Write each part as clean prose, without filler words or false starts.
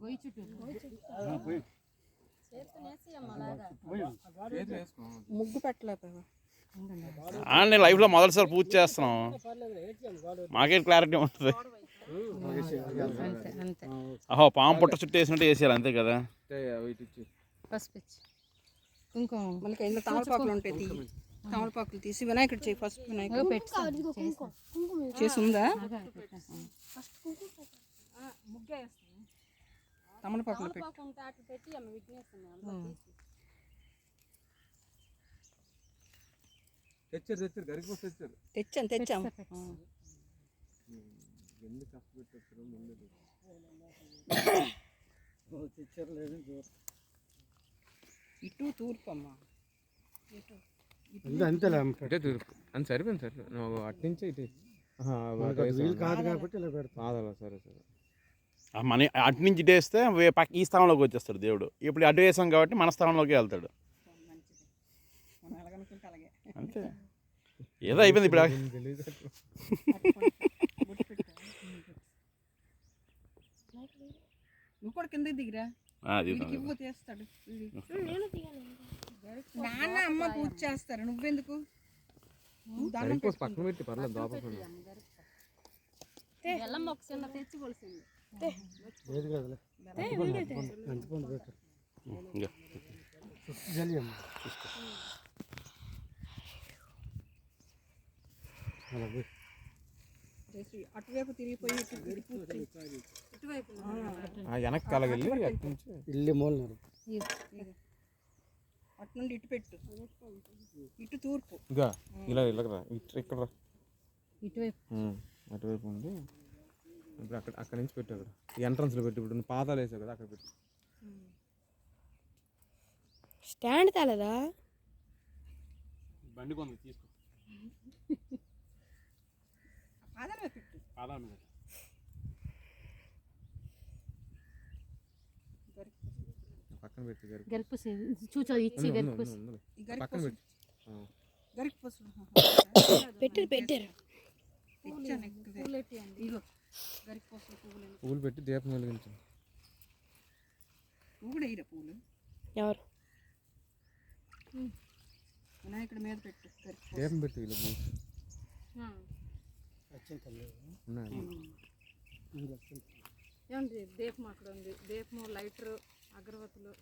గొయ్యి చుట్టూ ముగ్గు పెట్టలేకపోయావా? నేను లైఫ్లో మొదటిసారి పూజ చేస్తున్నాం, మాకే క్లారిటీ ఉంటుంది. అహో పాము పుట్ట చుట్టూ వేసినట్టు వేసేయాలి అంతే కదా. పసుపు కుంకుమ మళ్ళీ ఇందులో తమలపాకులు ఉంటాయి, తమలపాకులు తీసి వినాయకుడు చేయి. ఫస్ట్ వినాయకుడు చేసి ఉందా? తమలపాకులు తెచ్చాను తెచ్చాము. ఇటు తూర్పు అమ్మా, అంతేలే తూర్పు అని సరిపోయింది. సార్ నువ్వు అట్నుంచి ఇటు కాదు కాబట్టి సరే సరే. మన అటు నుంచి ఇటు వేస్తే ఈ స్థానంలోకి వచ్చేస్తాడు దేవుడు. ఇప్పుడు అటు వేసాం కాబట్టి మన స్థానంలోకి వెళ్తాడు అంతే. ఏదో అయిపోయింది ఇప్పుడు. నువ్వు కూడా కింద దిగిరా, తీస్తాడు. నాన్న అమ్మ పూజ చేస్తారు, నువ్వెందుకు? పక్కన పెట్టి పర్లేదు. అటువైపు తిరిగిపోయి వెనక్కి కలగెళ్ళి ఇల్లు మూలన్నారు. అటు నుండి ఇటు పెట్టు, ఇటు తూర్పు. ఇలా ఇలా ఇటు ఇక్కడ ఇటువైపు అటువైపు ఉంది. ఇప్పుడు అక్కడ నుంచి పెట్టు, అక్కడ ఎంట్రన్స్లో పెట్టి. ఇప్పుడు పాదాలు వేసావు కదా అక్కడ పెట్టు. స్టాండ్ తేలేదా? బండి కొంది తీసుకో. పాదాలు పెట్టు, పాదాలు పక్కన పెట్టి గరికపూస చూచో ఇచ్చి గరికపూస పక్కన పెట్టి గరికపూస పెట్టారు పెట్టారు. పువ్వులు పెట్టి దీపం వెలిగించండి. పువ్వు కూడా వేయరా పువ్వులు? ఎవరు? వినాయకుడి మీద పెట్టు దీపం పెట్టి ఇలా ఏమండి దీపం అక్కడ ఉంది, దీపము లైటరు అగరవత్తులు.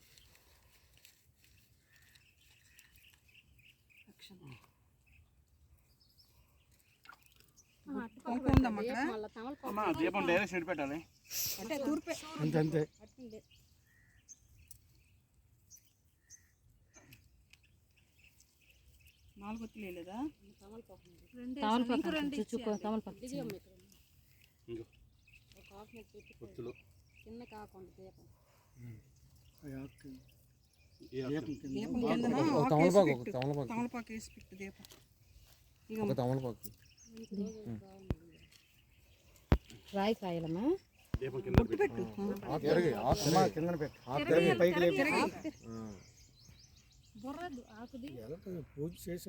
దీపం డైరెక్ట్ సెట్ పెట్టాలి అంటే తూర్పే అంతే. 4 ఒత్తులు వేయలేదా? తమలపాకు వేసి పెట్టు దీపం. రాయి కాయలమ్మా బొట్టు పెట్టు. పూజ చేసి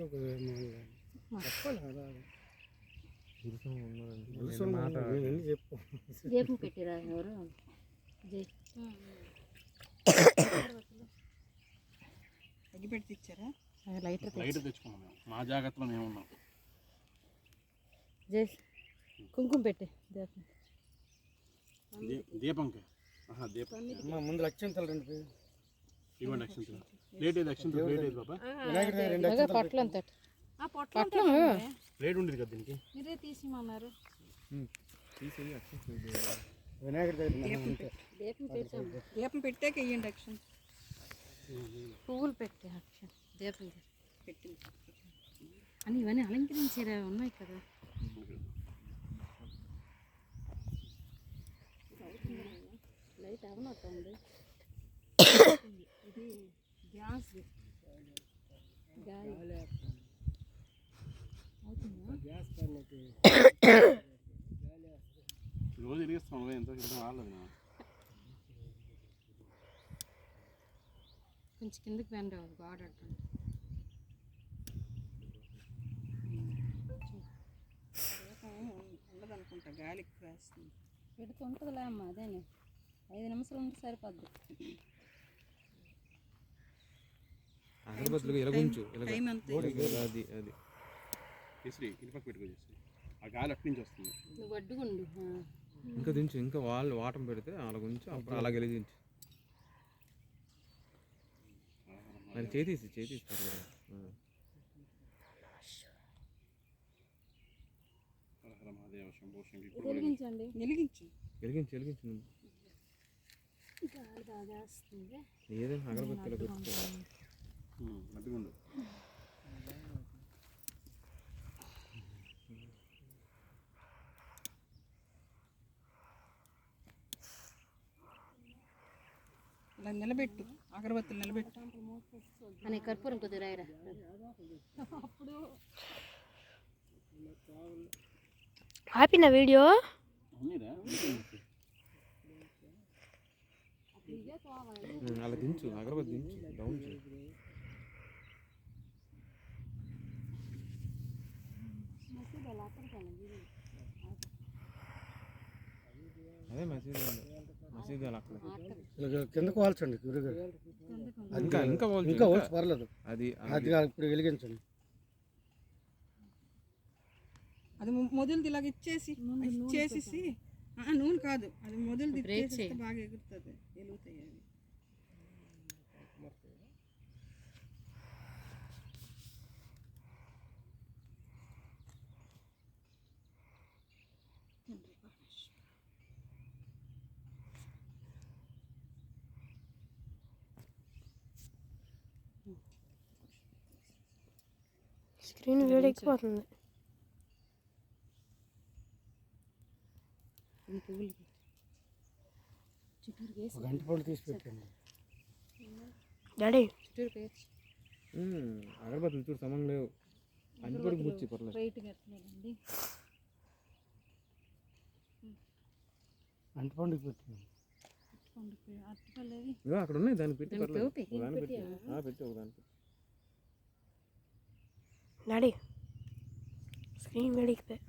దీపం పెట్టిరా ఎవరు? అగ్గిపెట్టి ఇచ్చారా? లైటర్ తెచ్చుకున్నాం, మా జాగ్రత్తలో మేము ఉన్నాం. కుంకుమ పెట్టి దీపంకి ముందు అక్షంతలు రెండు ఇవ్వండి. అక్షంతలు ప్లేట్ ఏది? అక్షంతలు ప్లేట్ ఏది బాబా? పట్ల అంత ప్లేట్ ఉండేది కదా దీనికి. మీరే తీసిమన్నారు. దీపం పెట్టాక వెయ్యండి అక్షం. పువ్వులు పెట్టి అక్షం దీపం పెట్టింది అని ఇవన్నీ అలంకరించేరా ఉన్నాయి కదా. లైట్ అవనట్టుంది. ఇది గ్యాస్ రోజు తిరిగిస్తాం, ఎంతో కింద రాలేదు. కొంచెం కిందకి వెండి గాడ్ అంటుంది. ఉండదనుకుంటా, గాలికి వేస్తుంది. పెడుతుంటుందిలే అమ్మ. అదేనే 5 నిమిషాలు ఉంటే సరిపోద్ది. అగరబత్తులు ఎలగుంచు టైం అంతే. అది అది చేసి ఇటు పక్క పెట్టుకో చేసి ఆ గాలి అటు నుంచి వస్తుంది. నువ్వు అడ్డుకుండు. ఇంకా దించు, ఇంకా వాళ్ళు వాటం పెడితే అలా గుంచు, అప్పుడు అలా గెలిగించు. అది చేతీసి పర్లేదు. వెలిగించండి. వెలిగించు. వెలిగించు నువ్వు. గాలి బాగా వస్తుంది. ఏదైనా అగరబత్తిలో పెట్టుకో. అడ్డుకుండు. ఇలా నిలబెట్టు, అగరబత్తులు నిలబెట్టు. అని కర్పూరం కొద్దిగా రాయరా. ఆపిన వీడియో అలా దించు, అగరబత్తి దించు, డౌన్ చేయి. అదే మసీదు అలా కిందకు వాల్చండి గురుగారు. ఇంకా పర్లేదు. అది ఇప్పుడు వెలిగించండి. అది మొదలుది ఇలాగ ఇచ్చేసి నూనె కాదు, అది మొదలుది ఇచ్చేసి బాగా ఎగురుతుంది, వెలుగుతాయి అవి. స్క్రీన్ వేడెక్కిపోతుంది. గంట పొడి తీసి పెట్టండి డాడీ. అగరబత్తులు చూడు సమంగా లేవు. అంటిపొడికి ముచ్చి పర్లేదు. గంట పొడికి పెట్టండి. అక్కడ ఉన్నాయి, దాన్ని పెట్టి పర్లేదు. దాన్ని పెట్టి ఒక దాన్ని పెట్టి. డాడీ స్క్రీన్ వేడెక్కిపోయి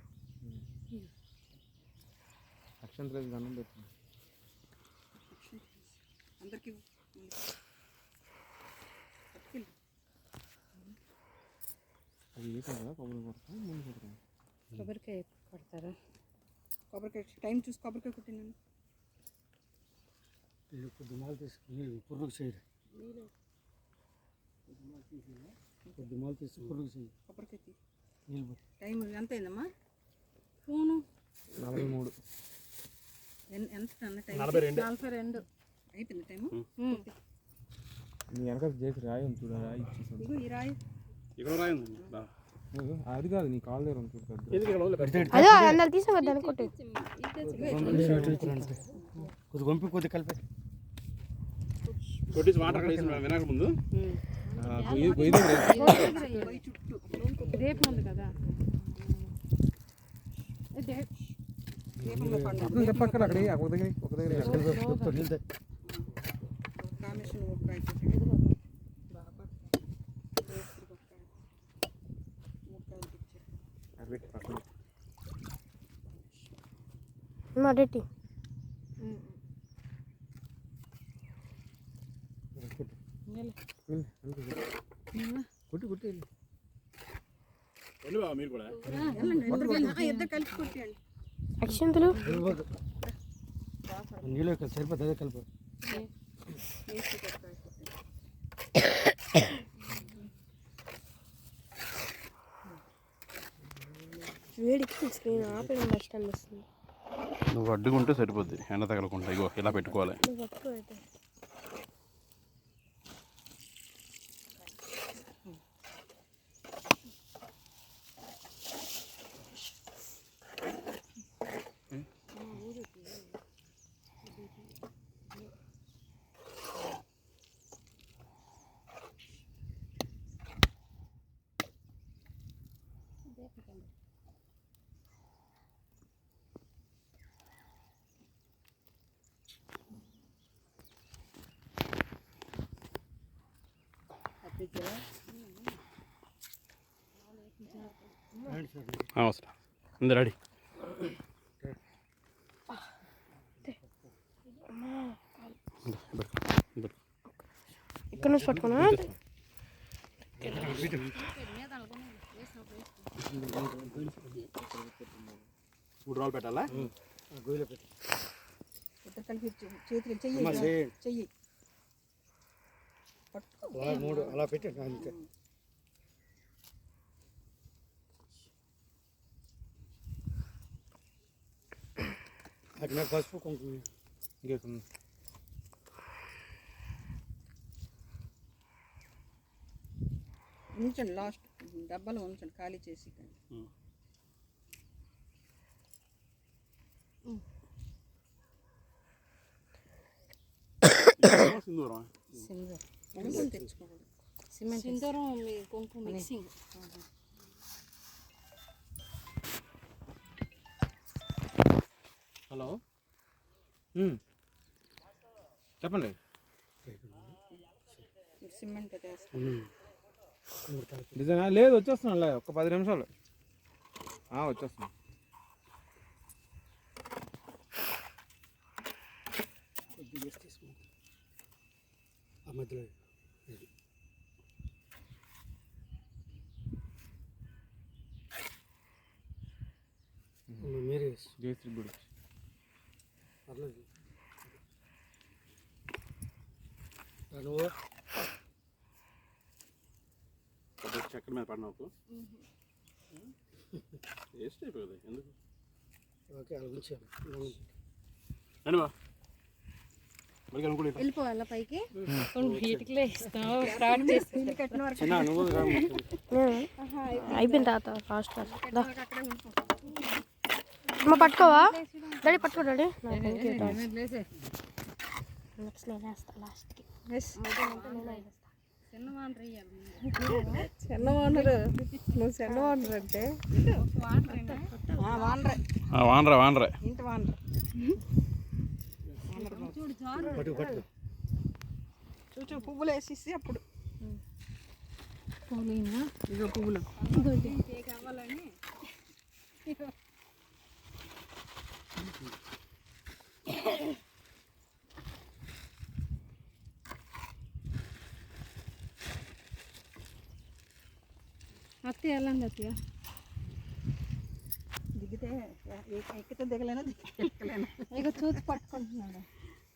అక్షంతరాలు దండం పెట్టింది. అందరికి అది వేసాం కదా, కొబ్బరి కొడతాం, ముందు కొడతాం. కొబ్బరికాయ కొడతారా? కొబ్బరికాయ టైం చూసి కొబ్బరికాయ కొట్టినాను. కొద్ది మాలు తీసుకుని పురుగుకు చేయరు. కొద్ది మాలు తీసి పురుగుకు చేయరు. కొబ్బరికాయ తీ. నీళ్ళు టైం ఎంత అయిందమ్మా? ఫోను 43. ఎంత అన్న టైం? 42. అయిపోయింది టైము. నీ వెనక చేసి రాయి ఉంది చూడ, రాయి ఇచ్చేసాను. ఇదిగో ఈ రాయి. ఇక్కడ రాయి ఉంది. అది కాదు, నీ కాల్ దగ్గర ఉంటుంది. అదో అందరు తీసుకొని దాన్ని కొట్టి కొద్ది గొంపి కొద్ది కలిపి కొట్టించి వాటర్ వినాక ముందు రేపు ఉంది కదా, పక్కన అక్కడ ఒక దగ్గర కాంబినేషన్ రెడ్డి కొట్టి మీరు కూడా ఇద్దరు కలిసి కొట్టండి. అక్షంతలు నీళ్ళు సరిపోతుంది, అదే కలిపి. వేడికి స్క్రీన్ ఆపడం కష్టం వస్తుంది. నువ్వు అడ్డుకుంటే సరిపోద్ది, ఎండ తగలకుండా. ఇగో ఇలా పెట్టుకోవాలి. అవసరం అందరు రెడీ. ఇక్కడ నుంచి పట్టుకున్నా. మూడు రోజులు పెట్టాలా? గోయిలో పెట్టి ఇద్దరు కలిపి చేతులు చెయ్యి చెయ్యి పట్టుకో. అలా 3 అలా పెట్టి అంతే. అక్కడ పసుపు కుంకుమ ఇంకేకుండా ఉంచండి, లాస్ట్ డబ్బాలో ఉంచండి, ఖాళీ చేసి. సింధూరం అనుకుని తెచ్చుకోవాలి. సింధూరం కుంకుమ మిక్సింగ్. హలో చెప్పండి. సిమెంట్ వేస్తాను. డిజైనా లేదు, వచ్చేస్తున్నాను. ఒక 10 నిమిషాలు వచ్చేస్తున్నాను. కొద్దిగా వేసి తీసుకుంటాం ఆ మధ్యలో. మీరే జయశ్రీ గుడి పర్లేదు. నువ్వు చక్కెర మీద పడినావు వేస్ట్ అయిపోయింది. ఎందుకు ఓకే అలా ఉంచాను. అని బా మరి అనుకోలే. వెళ్ళిపోవాలా పైకి? వీటికిలే ఇస్తాం. స్టార్ట్ చేసి చిన్న నువ్వు అయిపోయిన తర్వాత ఫాస్ట్ అమ్మ పట్టుకోవా డాడీ? పట్టుకో డాడీ. నెక్స్ట్ నేను వేస్తా లాస్ట్కి. చిన్న వానరు, నువ్వు చిన్న వానరు అంటే వానరా ఇంటి వానరు. పట్టుకు పట్టుకు చూచు పువ్వులు వేసేసి అప్పుడు పూలైనా ఇదో పువ్వులు కావాలని అత్తయ్య వెళ్ళండి. అత్తయ్య దిగితే ఎక్కితే దిగలేనా ఎక్కలేనా? ఇక చూసి పట్టుకుంటున్నాడు.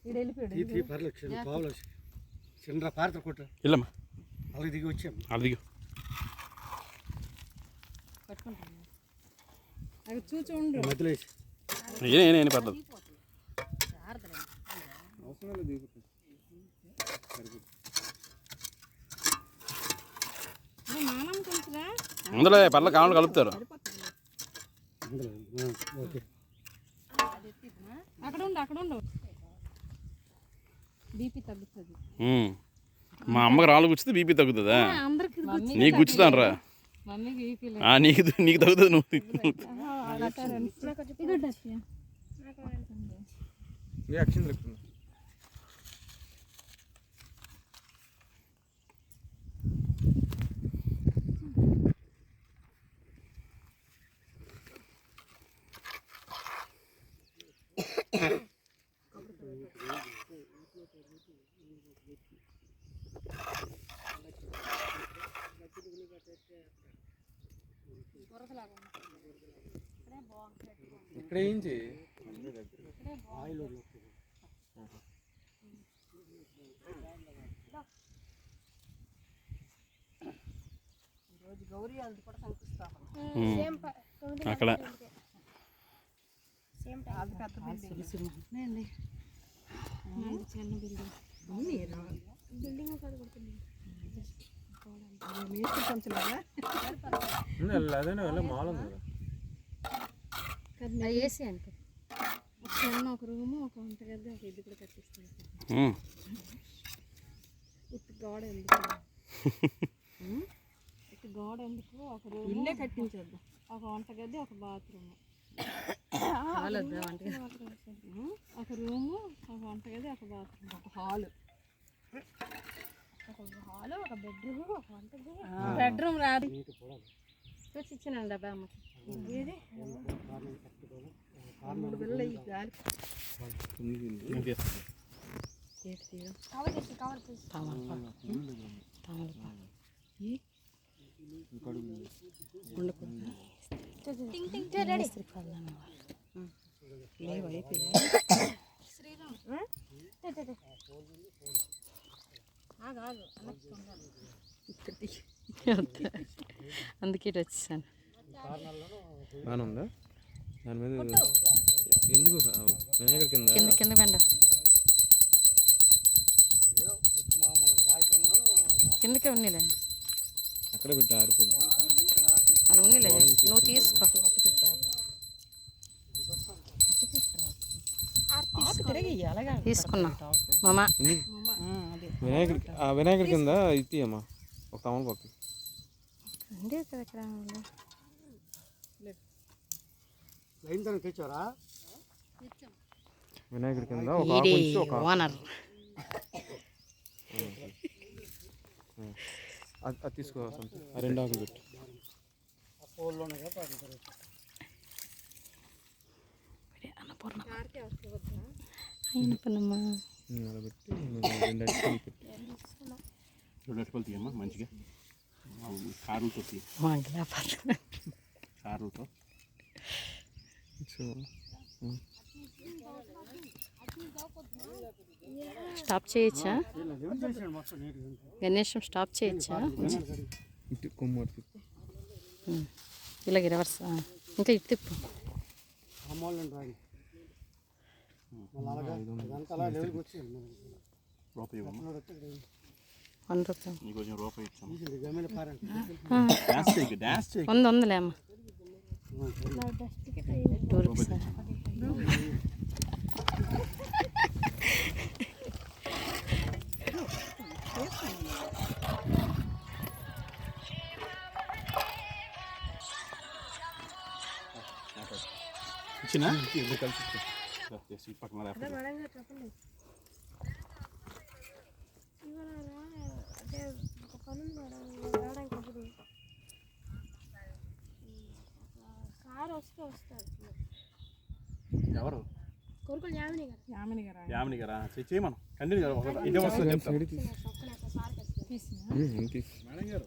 ఈడు వెళ్ళిపోయాడు. ఈ పర్లేదు పావులు చిన్న పారత కొట్ట ఇల్లమ్మా అలాగే దిగి వచ్చాము. అది దిగు. పట్టుకుంటున్నాడు. అవి చూచి ఉండు. మధ్యలో వేసి ఏం పర్లేదు. అవసరం దిగుతుంది. నానమ్మ తెలుసురా? అందులో పర్లేదు కావాలి కలుపుతారు. ఓకే అక్కడ ఉండు. బీపీ తగ్గుతుంది. మా అమ్మకి రాళ్ళు గుచ్చితే బీపీ తగ్గుతుందా? అందరికి నీకు గుచ్చుతాను రా. మమ్మీకి బీపీ నీకు తగ్గుతుంది. నువ్వు యాక్షన్ లేకుండా ఇక్కడ ఏం చేయి. రోజు గౌరీ అది కూడా కనిపిస్తాం. అక్కడ అది పెద్ద బిల్డింగ్. చిన్న బిల్డింగ్ మేస్త్రి కొంచెంలాగా అదేనా వెళ్ళ మాల్ ఉంది కదా. ఏసీ అంటే చిన్న ఒక రూము, ఒక వంటగది, ఒక ఇది కూడా కట్టిస్తాను. ఇటు గోడ ఎందుకు? ఇటు గోడ ఎందుకు? ఒక రూమ్ ఇల్లే కట్టించేద్దాం. ఒక వంటగది, ఒక బాత్రూమ్, ఒక రూము, ఒక వంటగది, ఒక బాత్రూమ్, ఒక హాలు, ఒక బెడ్రూమ్, ఒక వంటగది. బెడ్రూమ్ రాదు చూసి ఇచ్చినండి డబ్బా అమ్మకి. ఇది 3 పిల్లలు ఈ గాలి అందుకే ఇటు వచ్చేసాను. బాగానే ఉందా దాని మీద ఎందుకు వినాయకుడి కింద కింద కింద బెండ కిందకే ఉన్నీలే, అక్కడే పెట్టి ఆరిపోద్ది. అలా ఉన్నీలే, నువ్వు తీసుకో. తీసుకున్నా మామ. వినాయకుడి కింద ఇది అమ్మా ఒక తమలపాకు. ఉండే కదా ఇక్కడ. లైన్ తన తెచ్చారా వినాయకుడి కింద ఒక ఆకు ఉంచి ఒక ఓనర్ అది తీసుకో. ఆ 2 ఆకులు పెట్టు. అన్నపూర్ణ అయినప్పనమ్మా అలా పెట్టి 2 అటుకులు పెట్టు. 2 అటుకులు తీయమ్మా మంచిగా కారులతో తీ, కారులతో. స్టాప్ చేయొచ్చా గణేశం? స్టాప్ చేయొచ్చా? ఇటు కొమ్మ తిప్పు. ఇలాగ రివర్స్ ఇంకా ఇటు తిప్పు. రూపాయి ఇవ్వమ్మా, 1 రూపాయి నీకు కొంచెం రూపాయి ఇచ్చాము. డాన్స్ చేయి. ఉందిలే అమ్మ. 2 రూపీస్. ఇచ్చినా కలిసి పక్కన లేకపోతే ఎవరు? యామిని గారా? చేయమను కంటిన్యూ ఇదే వస్తుంది చెప్తాను. మేడం గారు